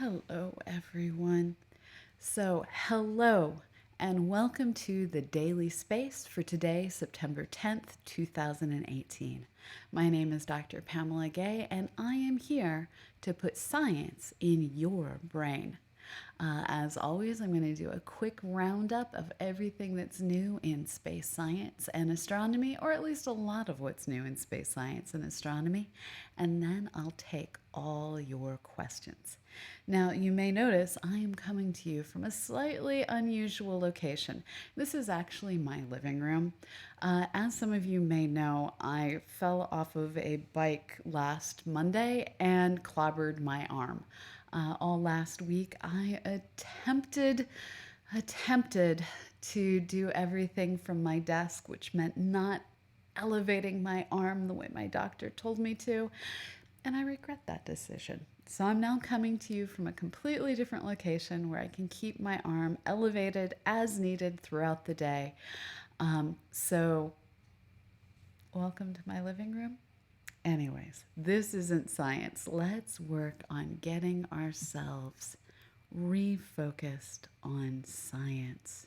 Hello, everyone. Hello, and welcome to the Daily Space for today, September 10th, 2018. My name is Dr. Pamela Gay, and I am here to put science in your brain. As always, I'm going to do a quick roundup of everything that's new in space science and astronomy, or at least a lot of what's new in space science and astronomy, and then I'll take all your questions. Now, you may notice I am coming to you from a slightly unusual location. This is actually my living room. As some of you may know, I fell off of a bike last Monday and clobbered my arm. All last week, I attempted to do everything from my desk, which meant not elevating my arm the way my doctor told me to, and I regret that decision. So I'm now coming to you from a completely different location where I can keep my arm elevated as needed throughout the day. So welcome to my living room. Anyways, this isn't science. Let's work on getting ourselves refocused on science.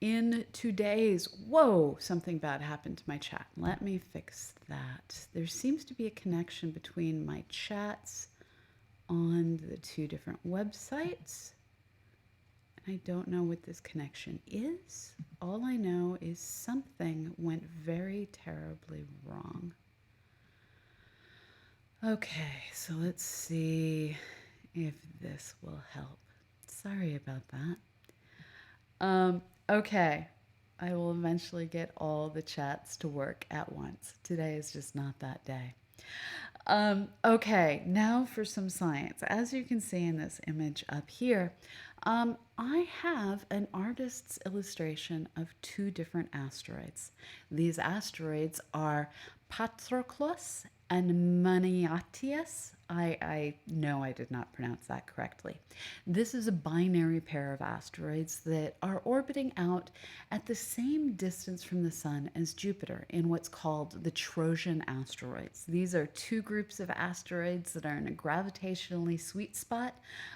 In today's, whoa, something bad happened to my chat. Let me fix that. There seems to be a connection between my chats on the two different websites. I don't know what this connection is. All I know is something went very terribly wrong. Okay, so let's see if this will help. Sorry about that. Okay, I will eventually get all the chats to work at once. Today is just not that day. Okay, now for some science. As you can see in this image up here, I have an artist's illustration of two different asteroids. These asteroids are Patroklos and Maniatius. I know I did not pronounce that correctly. This is a binary pair of asteroids that are orbiting out at the same distance from the Sun as Jupiter in what's called the Trojan asteroids. These are two groups of asteroids that are in a gravitationally sweet spot,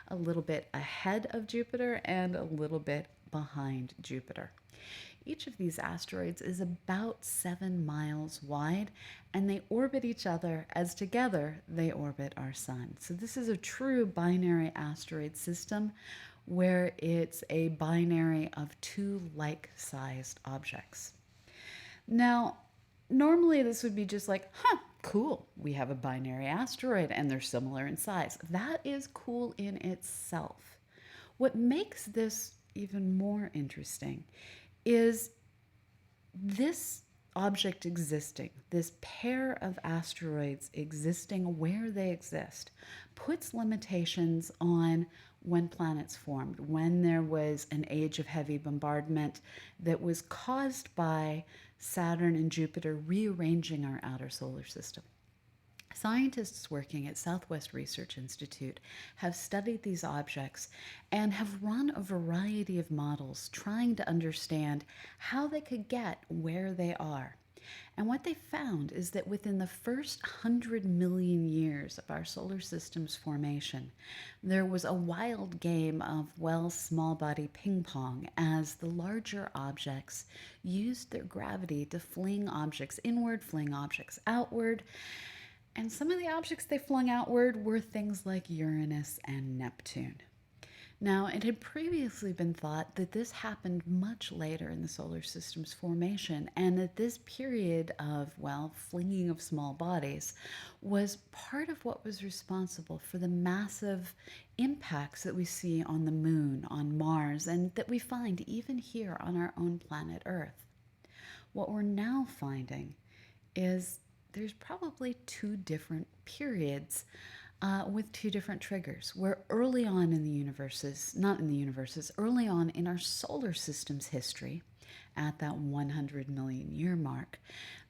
a little bit ahead of Jupiter and a little bit behind Jupiter. Each of these asteroids is about 7 miles wide, and they orbit each other as together they orbit our sun. So this is a true binary asteroid system where it's a binary of two like-sized objects. Now, normally this would be just like, cool, we have a binary asteroid and they're similar in size. That is cool in itself. What makes this even more interesting is this object existing, this pair of asteroids existing where they exist, puts limitations on when planets formed, when there was an age of heavy bombardment that was caused by Saturn and Jupiter rearranging our outer solar system. Scientists working at Southwest Research Institute have studied these objects and have run a variety of models trying to understand how they could get where they are. And what they found is that within the first 100 million years of our solar system's formation, there was a wild game of, small body ping pong as the larger objects used their gravity to fling objects inward, fling objects outward. And some of the objects they flung outward were things like Uranus and Neptune. Now, it had previously been thought that this happened much later in the solar system's formation, and that this period of, flinging of small bodies was part of what was responsible for the massive impacts that we see on the moon, on Mars, and that we find even here on our own planet Earth. What we're now finding is there's probably two different periods with two different triggers, where early on in the universes, not in the universes, early on in our solar system's history, at that 100 million year mark,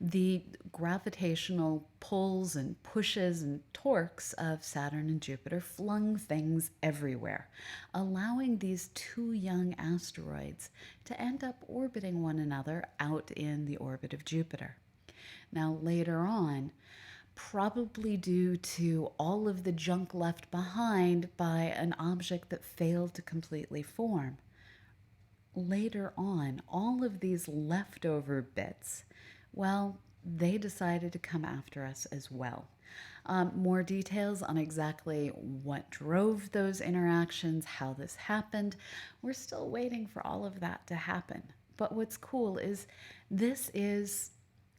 the gravitational pulls and pushes and torques of Saturn and Jupiter flung things everywhere, allowing these two young asteroids to end up orbiting one another out in the orbit of Jupiter. Now, later on, probably due to all of the junk left behind by an object that failed to completely form. Later on, all of these leftover bits, well, they decided to come after us as well. More details on exactly what drove those interactions, how this happened, we're still waiting for all of that to happen. But what's cool is this is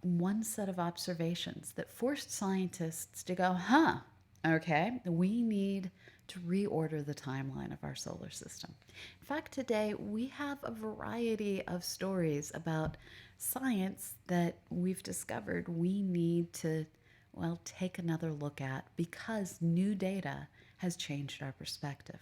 one set of observations that forced scientists to go, huh, okay, we need to reorder the timeline of our solar system. In fact, today we have a variety of stories about science that we've discovered we need to, well, take another look at because new data has changed our perspective.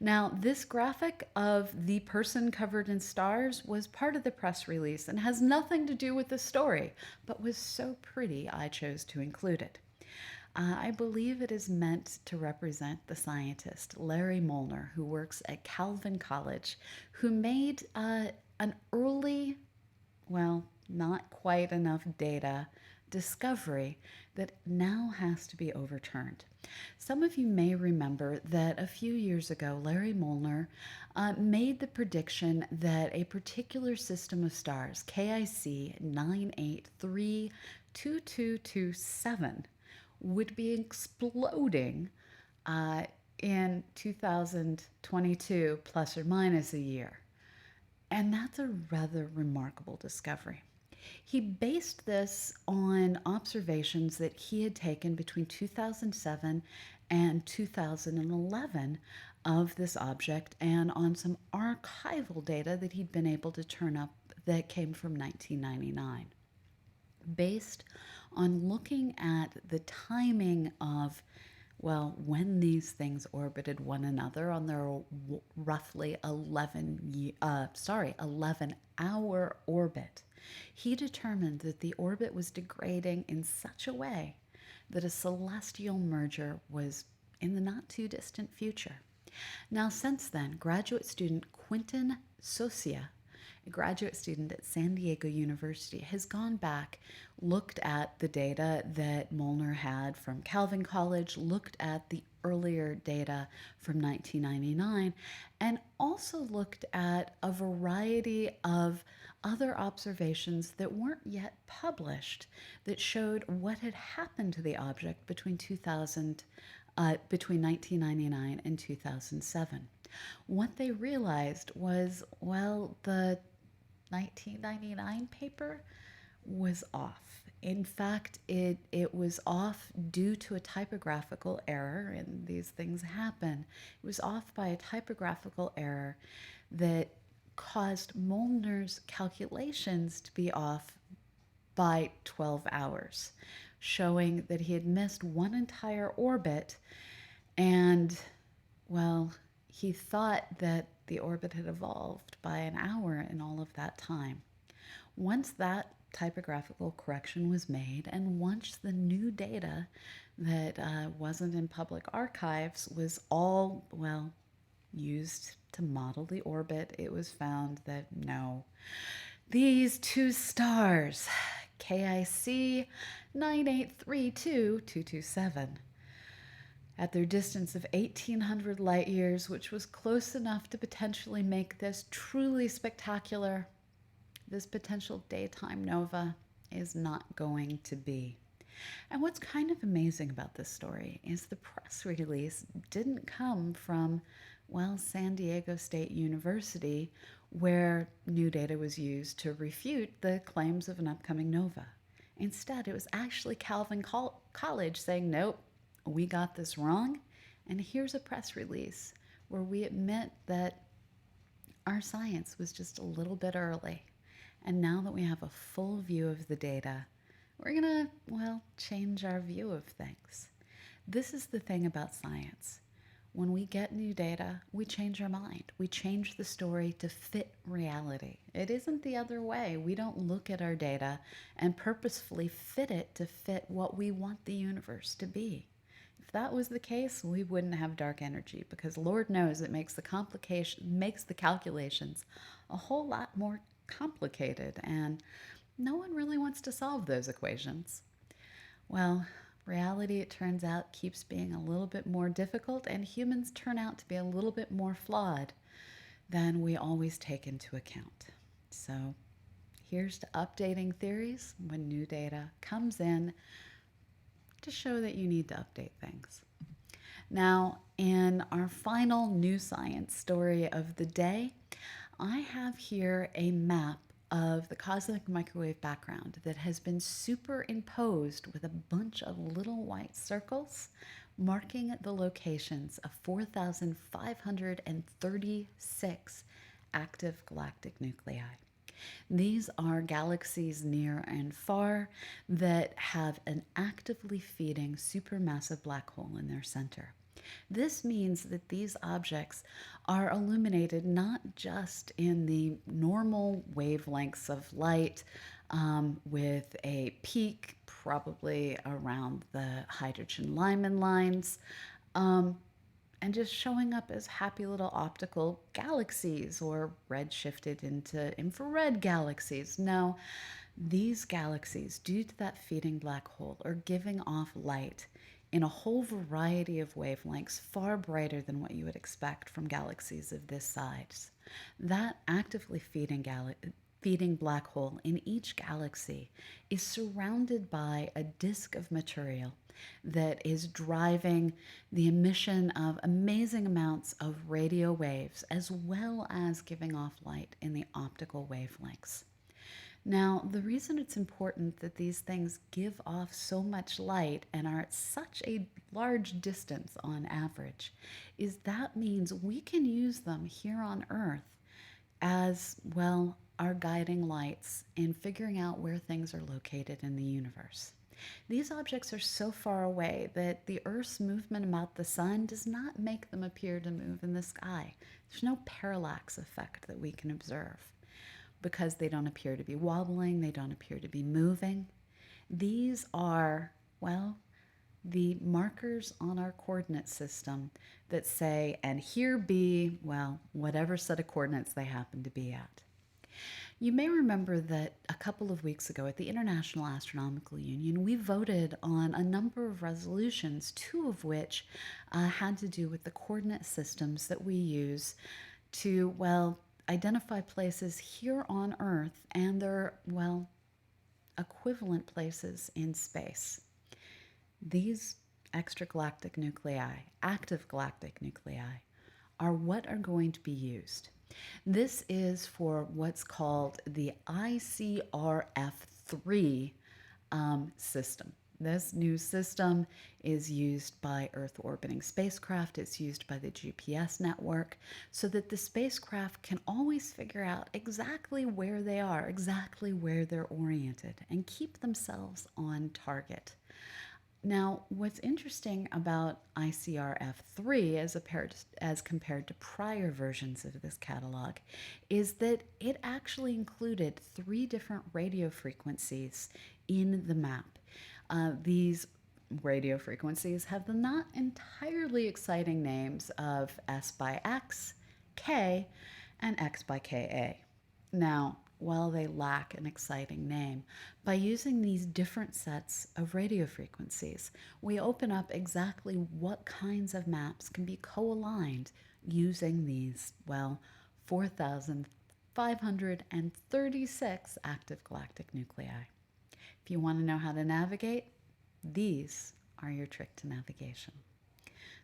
Now, this graphic of the person covered in stars was part of the press release and has nothing to do with the story, but was so pretty I chose to include it. I believe it is meant to represent the scientist Larry Molnar, who works at Calvin College, who made an early, well, not quite enough data discovery that now has to be overturned. Some of you may remember that a few years ago, Larry Molnar made the prediction that a particular system of stars, KIC 9832227, would be exploding uh, in 2022, plus or minus a year. And that's a rather remarkable discovery. He based this on observations that he had taken between 2007 and 2011 of this object and on some archival data that he'd been able to turn up that came from 1999. Based on looking at the timing of, well, when these things orbited one another on their roughly 11-hour orbit, he determined that the orbit was degrading in such a way that a celestial merger was in the not too distant future. Now, since then, graduate student Quentin Socia, a graduate student at San Diego University, has gone back, looked at the data that Molnar had from Calvin College, looked at the earlier data from 1999, and also looked at a variety of other observations that weren't yet published that showed what had happened to the object between 1999 and 2007. What they realized was, well, the 1999 paper was off. In fact, it was off due to a typographical error, and these things happen. It was off by a typographical error that caused Molnar's calculations to be off by 12 hours, showing that he had missed one entire orbit and, well, he thought that the orbit had evolved by an hour in all of that time. Once that typographical correction was made, and once the new data that wasn't in public archives was all, well, used to model the orbit, it was found that no, these two stars, KIC 9832227, at their distance of 1,800 light years, which was close enough to potentially make this truly spectacular, this potential daytime nova is not going to be. And what's kind of amazing about this story is the press release didn't come from, well, San Diego State University, where new data was used to refute the claims of an upcoming nova. Instead, it was actually Calvin College saying, nope, we got this wrong, and here's a press release where we admit that our science was just a little bit early. And now that we have a full view of the data, we're going to, well, change our view of things. This is the thing about science. When we get new data, we change our mind. We change the story to fit reality. It isn't the other way. We don't look at our data and purposefully fit it to fit what we want the universe to be. If that was the case, we wouldn't have dark energy, because Lord knows it makes the calculations a whole lot more complicated, and no one really wants to solve those equations. Well, Reality, it turns out, keeps being a little bit more difficult, and humans turn out to be a little bit more flawed than we always take into account. So, here's to updating theories when new data comes in to show that you need to update things. Now, in our final new science story of the day, I have here a map of the cosmic microwave background that has been superimposed with a bunch of little white circles marking the locations of 4,536 active galactic nuclei. These are galaxies near and far that have an actively feeding supermassive black hole in their center. This means that these objects are illuminated not just in the normal wavelengths of light, with a peak probably around the hydrogen Lyman lines, um, and just showing up as happy little optical galaxies or redshifted into infrared galaxies. No, these galaxies, due to that feeding black hole, are giving off light in a whole variety of wavelengths, far brighter than what you would expect from galaxies of this size. That actively feeding black hole in each galaxy is surrounded by a disk of material that is driving the emission of amazing amounts of radio waves, as well as giving off light in the optical wavelengths. Now, the reason it's important that these things give off so much light and are at such a large distance on average is that means we can use them here on Earth as, well, our guiding lights in figuring out where things are located in the universe. These objects are so far away that the Earth's movement about the sun does not make them appear to move in the sky. There's no parallax effect that we can observe because they don't appear to be wobbling, they don't appear to be moving. These are, well, the markers on our coordinate system that say, and here be, well, whatever set of coordinates they happen to be at. You may remember that a couple of weeks ago at the International Astronomical Union, we voted on a number of resolutions, two of which had to do with the coordinate systems that we use to, well, identify places here on Earth and their, well, equivalent places in space. These extragalactic nuclei, active galactic nuclei, are what are going to be used. This is for what's called the ICRF3 system. This new system is used by Earth orbiting spacecraft. It's used by the GPS network so that the spacecraft can always figure out exactly where they are, exactly where they're oriented, and keep themselves on target. Now, what's interesting about ICRF3 as compared to prior versions of this catalog is that it actually included 3 different radio frequencies in the map. These radio frequencies have the not entirely exciting names of S by X, K, and X by Ka. Now, while they lack an exciting name, by using these different sets of radio frequencies, we open up exactly what kinds of maps can be co-aligned using these, well, 4,536 active galactic nuclei. If you want to know how to navigate, these are your trick to navigation.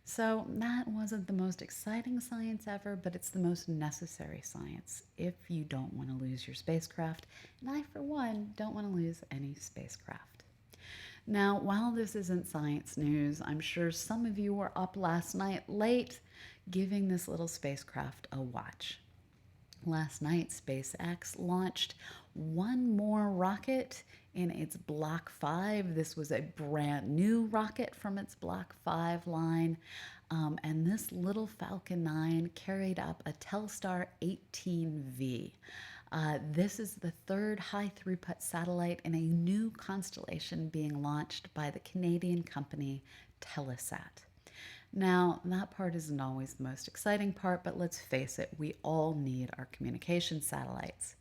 So that wasn't the most exciting science ever, but it's the most necessary science if you don't want to lose your spacecraft. And I, for one, don't want to lose any spacecraft. Now, while this isn't science news, I'm sure some of you were up last night late giving this little spacecraft a watch. Last night, SpaceX launched one more rocket in its Block 5. This was a brand new rocket from its Block 5 line. And this little Falcon 9 carried up a Telstar 18V. This is the third high throughput satellite in a new constellation being launched by the Canadian company Telesat. Now, that part isn't always the most exciting part, but let's face it, we all need our communication satellites.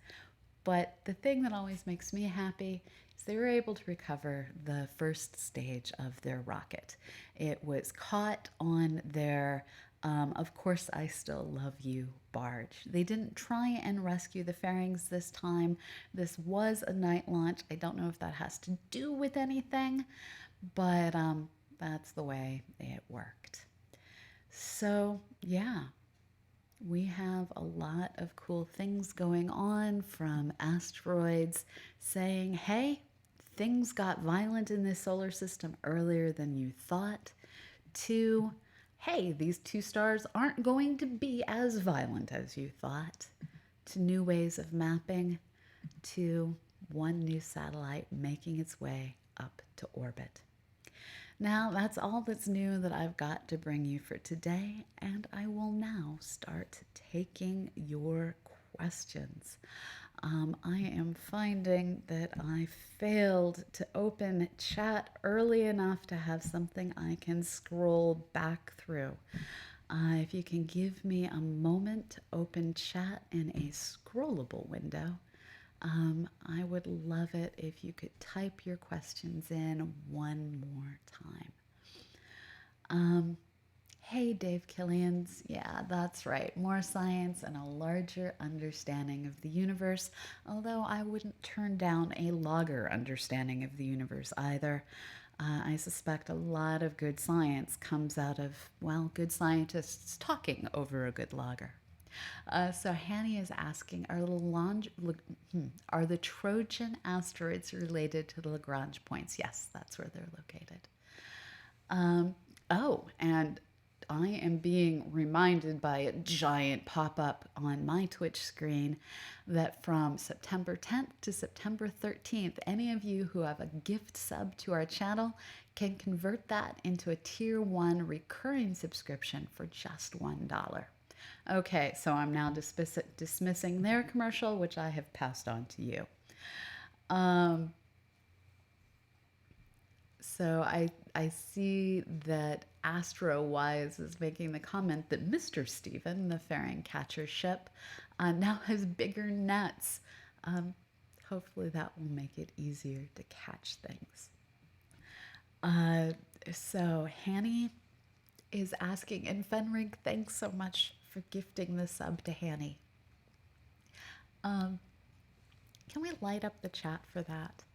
But the thing that always makes me happy So they were able to recover the first stage of their rocket. It was caught on their Of Course I Still Love You barge. They didn't try and rescue the fairings this time. This was a night launch. I don't know if that has to do with anything, but that's the way it worked. So, yeah, we have a lot of cool things going on, from asteroids saying, hey, things got violent in this solar system earlier than you thought, to, hey, these two stars aren't going to be as violent as you thought, to new ways of mapping, to one new satellite making its way up to orbit. Now, that's all that's new that I've got to bring you for today, and I will now start taking your questions. I am finding that I failed to open chat early enough to have something I can scroll back through. If you can give me a moment to open chat in a scrollable window, I would love it if you could type your questions in one more time. Hey, Dave Killians. Yeah, that's right. More science and a larger understanding of the universe, although I wouldn't turn down a logger understanding of the universe either. I suspect a lot of good science comes out of, well, good scientists talking over a good logger. So Hanny is asking, are the Trojan asteroids related to the Lagrange points? Yes, that's where they're located. Oh, and I am being reminded by a giant pop-up on my Twitch screen that from September 10th to September 13th, any of you who have a gift sub to our channel can convert that into a tier 1 recurring subscription for just $1. Okay, so I'm now dismissing their commercial, which I have passed on to you. So I see that AstroWise is making the comment that Mr. Stephen, the fairing catcher ship, now has bigger nets. Hopefully that will make it easier to catch things. So Hanny is asking, and Fenrig, thanks so much for gifting the sub to Hanny. Can we light up the chat for that?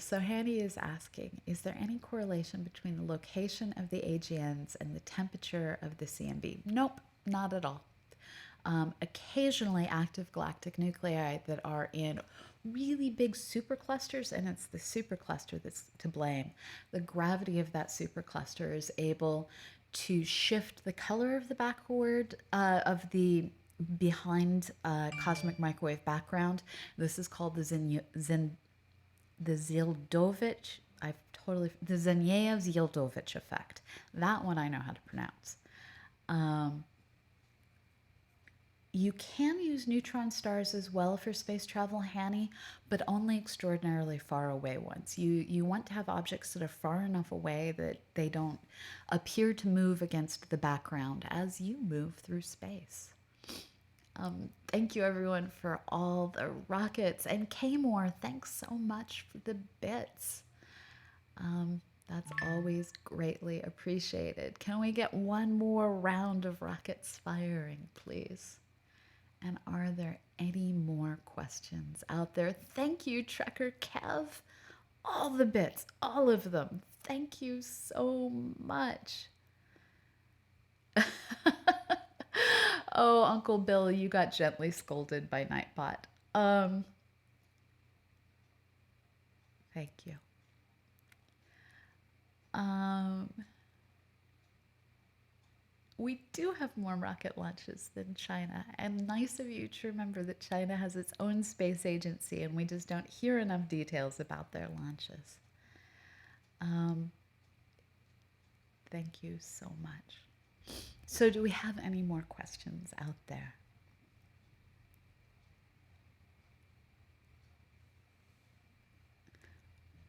So Hanny is asking, is there any correlation between the location of the AGNs and the temperature of the CMB? Nope, not at all. Occasionally active galactic nuclei that are in really big superclusters, and it's the supercluster that's to blame. The gravity of that supercluster is able to shift the color of the backward of the behind cosmic microwave background. This is called the Zildovich, the Zheniev-Zildovich effect. That one I know how to pronounce. You can use neutron stars as well for space travel, Hanny, but only extraordinarily far away ones. You want to have objects that are far enough away that they don't appear to move against the background as you move through space. Thank you, everyone, for all the rockets. And K-More, thanks so much for the bits. That's always greatly appreciated. Can we get one more round of rockets firing, please? And are there any more questions out there? Thank you, Trekker Kev. All the bits, all of them. Thank you so much. Oh, Uncle Bill, you got gently scolded by Nightbot. Thank you. We do have more rocket launches than China, and nice of you to remember that China has its own space agency and we just don't hear enough details about their launches. Thank you so much. So do we have any more questions out there?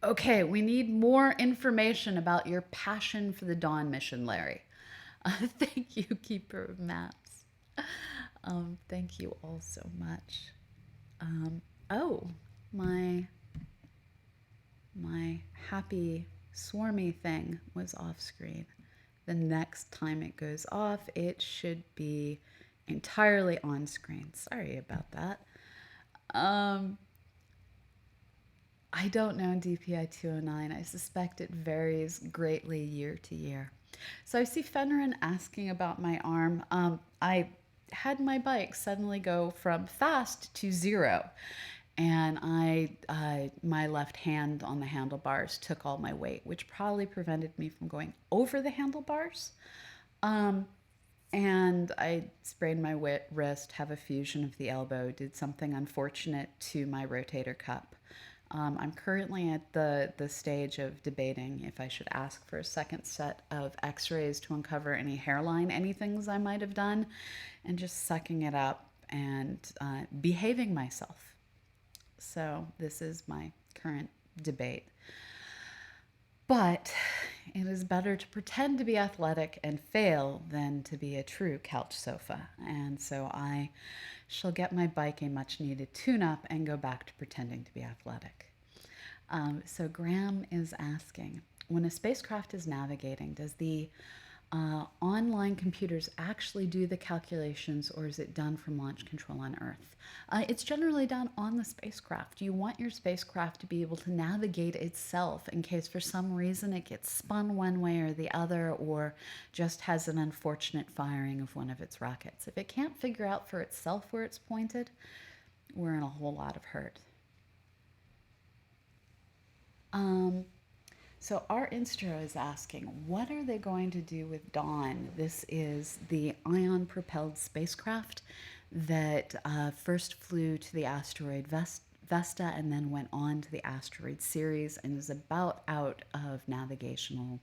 Okay, we need more information about your passion for the Dawn mission, Larry. Thank you, Keeper of Maps. Thank you all so much. Oh, my My happy swarmy thing was off screen. The next time it goes off, it should be entirely on screen. Sorry about that. Um, I don't know DPI 209. I suspect it varies greatly year to year. So I see Fenrin asking about my arm. I had my bike suddenly go from fast to zero, and my left hand on the handlebars took all my weight, which probably prevented me from going over the handlebars. Um, and I sprained my wrist, have a fusion of the elbow, did something unfortunate to my rotator cuff. I'm currently at the stage of debating if I should ask for a second set of x rays to uncover any hairline, any things I might have done, and just sucking it up and behaving myself. So, this is my current debate. But it is better to pretend to be athletic and fail than to be a true couch sofa. And so I shall get my bike a much needed tune up and go back to pretending to be athletic. So Graham is asking, when a spacecraft is navigating, does the online computers actually do the calculations, or is it done from launch control on Earth? It's generally done on the spacecraft. You want your spacecraft to be able to navigate itself in case for some reason it gets spun one way or the other, or just has an unfortunate firing of one of its rockets. If it can't figure out for itself where it's pointed, we're in a whole lot of hurt. Um, So our instro is asking, what are they going to do with Dawn? This is the ion-propelled spacecraft that first flew to the asteroid Vesta and then went on to the asteroid Ceres and is about out of navigational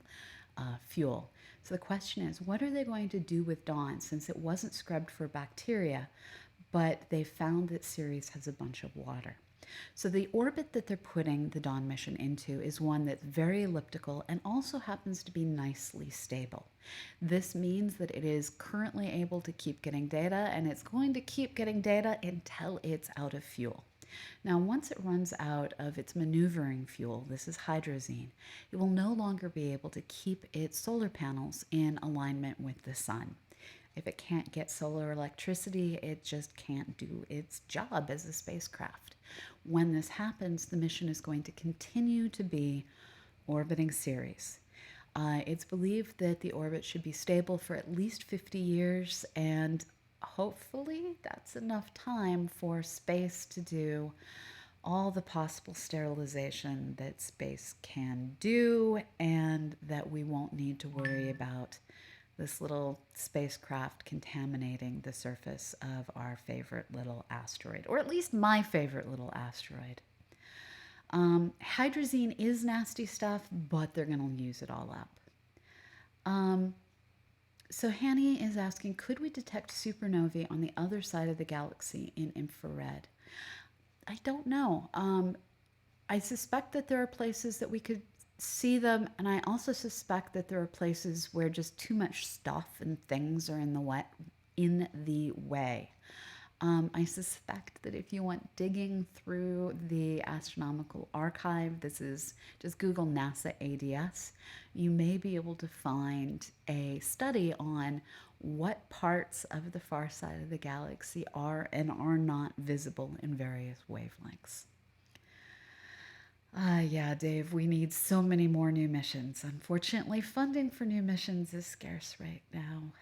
fuel. So the question is, what are they going to do with Dawn since it wasn't scrubbed for bacteria, but they found that Ceres has a bunch of water? So the orbit that they're putting the Dawn mission into is one that's very elliptical and also happens to be nicely stable. This means that it is currently able to keep getting data, and it's going to keep getting data until it's out of fuel. Now, once it runs out of its maneuvering fuel, this is hydrazine, it will no longer be able to keep its solar panels in alignment with the sun. If it can't get solar electricity, it just can't do its job as a spacecraft. When this happens, the mission is going to continue to be orbiting Ceres. It's believed that the orbit should be stable for at least 50 years, and hopefully that's enough time for space to do all the possible sterilization that space can do, and that we won't need to worry about this little spacecraft contaminating the surface of our favorite little asteroid, or at least my favorite little asteroid. Hydrazine is nasty stuff, but they're going to use it all up. Um, so Hanny is asking, could we detect supernovae on the other side of the galaxy in infrared? I don't know. I suspect that there are places that we could see them, and I also suspect that there are places where just too much stuff and things are in the way. I suspect that if you went digging through the astronomical archive, this is just Google NASA ADS, you may be able to find a study on what parts of the far side of the galaxy are and are not visible in various wavelengths. Yeah, Dave, we need so many more new missions. Unfortunately, funding for new missions is scarce right now.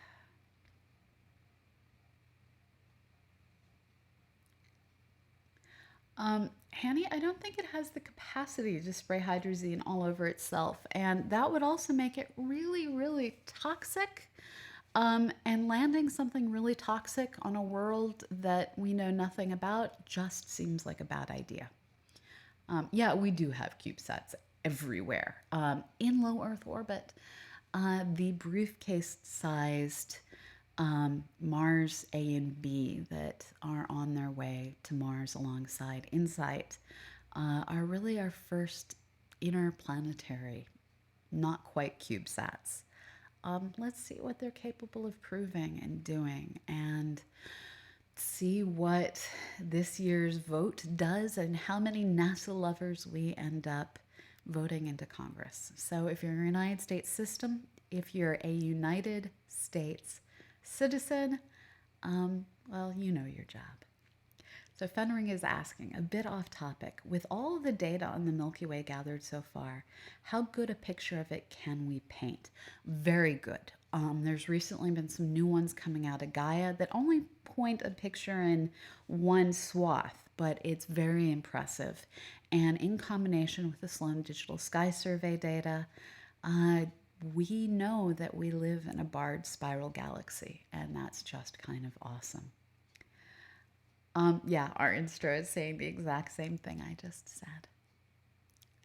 Hanny, I don't think it has the capacity to spray hydrazine all over itself, and that would also make it really, really toxic. And landing something really toxic on a world that we know nothing about just seems like a bad idea. Yeah, we do have CubeSats everywhere. In low Earth orbit, the briefcase-sized Mars A and B that are on their way to Mars alongside InSight are really our first interplanetary, not quite CubeSats. Let's see what they're capable of proving and doing, and see what this year's vote does and how many NASA lovers we end up voting into Congress. So if you're a United States system, if you're a United States citizen, well, you know your job. So Fenring is asking, a bit off topic, with all of the data on the Milky Way gathered so far, how good a picture of it can we paint? Very good. There's recently been some new ones coming out of Gaia that only point a picture in one swath, but it's very impressive. And in combination with the Sloan Digital Sky Survey data, uh, we know that we live in a barred spiral galaxy, and that's just kind of awesome. Yeah, our instro is saying the exact same thing I just said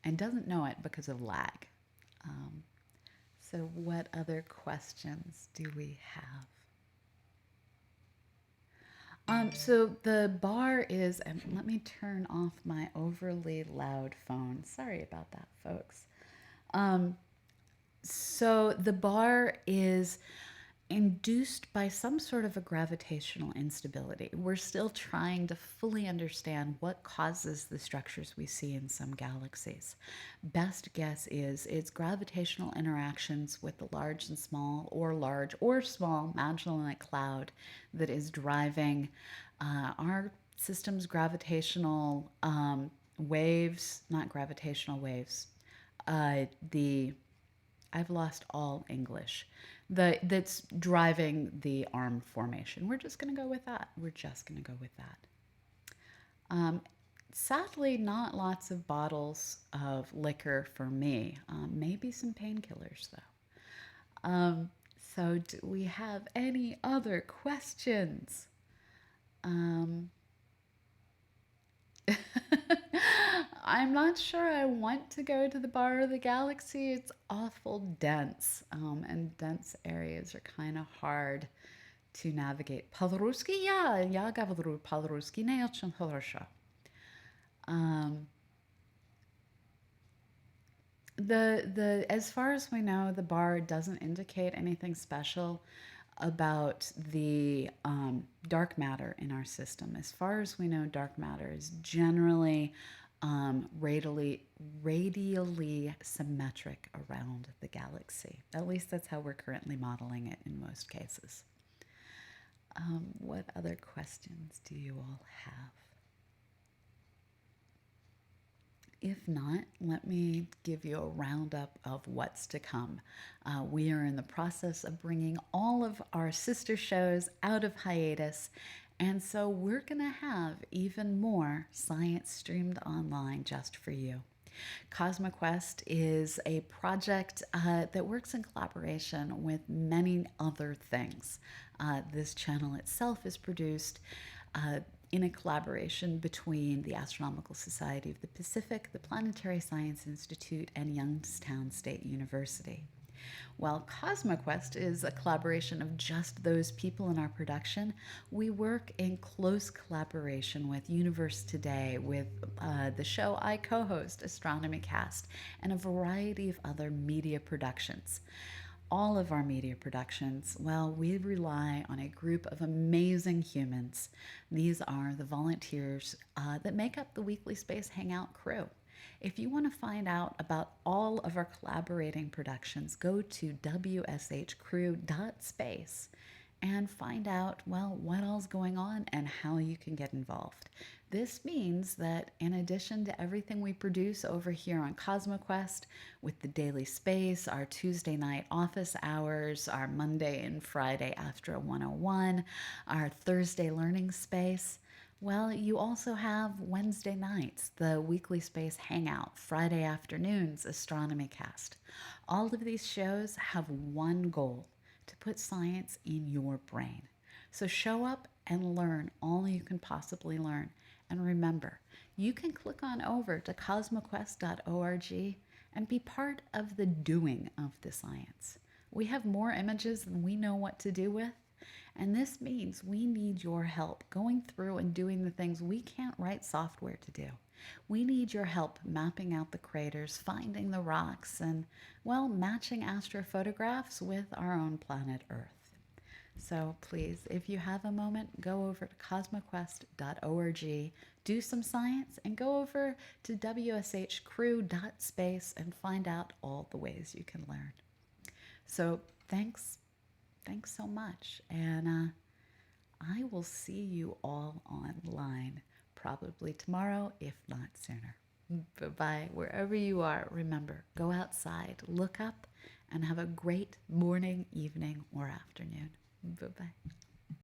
and doesn't know it because of lag. Um, so, what other questions do we have? So the bar is, and let me turn off my overly loud phone. Sorry about that, folks. Um, so the bar is induced by some sort of a gravitational instability. We're still trying to fully understand what causes the structures we see in some galaxies. Best guess is it's gravitational interactions with the large or small magellanic cloud that is driving our system's gravitational waves, not gravitational waves, the I've lost all English. That's driving the arm formation. We're just going to go with that. We're just going to go with that. Um, Sadly, not lots of bottles of liquor for me. Maybe some painkillers though. So, do we have any other questions? Um, I'm not sure I want to go to the bar of the galaxy. It's awful dense, and dense areas are kind of hard to navigate. Podruski, ja gavadru podruski neochen horsha. Um, the as far as we know, the bar doesn't indicate anything special about the dark matter in our system. As far as we know, dark matter is generally radially symmetric around the galaxy. At least that's how we're currently modeling it in most cases. What other questions do you all have? If not, let me give you a roundup of what's to come. We are in the process of bringing all of our sister shows out of hiatus, and so we're going to have even more science streamed online just for you. CosmoQuest is a project that works in collaboration with many other things. This channel itself is produced in a collaboration between the Astronomical Society of the Pacific, the Planetary Science Institute, and Youngstown State University. While CosmoQuest is a collaboration of just those people in our production, we work in close collaboration with Universe Today, with the show I co host, Astronomy Cast, and a variety of other media productions. All of our media productions, well, we rely on a group of amazing humans. These are the volunteers that make up the Weekly Space Hangout crew. If you want to find out about all of our collaborating productions, go to wshcrew.space and find out, well, what all's going on and how you can get involved. This means that in addition to everything we produce over here on CosmoQuest, with the daily space, our Tuesday night office hours, our Monday and Friday after 101, our Thursday learning space, well, you also have Wednesday nights, the Weekly Space Hangout, Friday afternoons, Astronomy Cast. All of these shows have one goal: to put science in your brain. So show up and learn all you can possibly learn. And remember, you can click on over to cosmoquest.org and be part of the doing of the science. We have more images than we know what to do with, and this means we need your help going through and doing the things we can't write software to do. We need your help mapping out the craters, finding the rocks, and, well, matching astrophotographs with our own planet Earth. So please, if you have a moment, go over to cosmoquest.org, do some science, and go over to wshcrew.space and find out all the ways you can learn. So thanks so much. And I will see you all online probably tomorrow, if not sooner. Bye bye. Wherever you are, remember, go outside, look up, and have a great morning, evening, or afternoon. Bye bye.